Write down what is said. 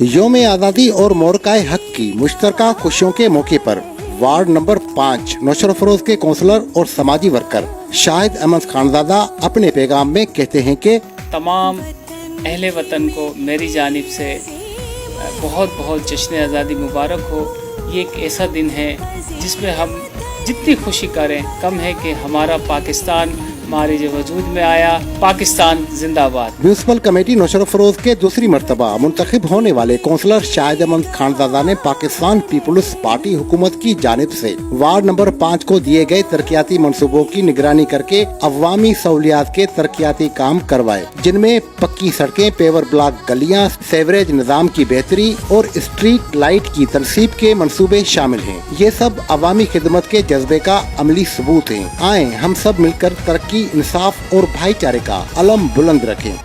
یوم آزادی اور مورکائے حق کی مشترکہ خوشیوں کے موقع پر وارڈ نمبر 5 نوشہر افروز کے کونسلر اور سماجی ورکر شاہد احمد خانزادہ اپنے پیغام میں کہتے ہیں کہ تمام اہل وطن کو میری جانب سے بہت بہت جشن آزادی مبارک ہو۔ یہ ایک ایسا دن ہے جس میں ہم جتنی خوشی کریں کم ہے کہ ہمارا پاکستان ہمارے جو وجود میں آیا۔ پاکستان زندہ آباد۔ میونسپل کمیٹی نوشہر افروز کے دوسری مرتبہ منتخب ہونے والے کونسلر شاہد احمد خانزادہ نے پاکستان پیپلز پارٹی حکومت کی جانب سے وارڈ نمبر 5 کو دیے گئے ترقیاتی منصوبوں کی نگرانی کر کے عوامی سہولیات کے ترقیاتی کام کروائے، جن میں پکی سڑکیں، پیور بلاک گلیاں، سیوریج نظام کی بہتری اور اسٹریٹ لائٹ کی تنصیب کے منصوبے شامل ہیں۔ یہ سب عوامی خدمت کے جذبے کا عملی ثبوت ہیں۔ آئیں ہم سب مل کر ترقی، انصاف اور بھائی چارے کا علم بلند رکھیں۔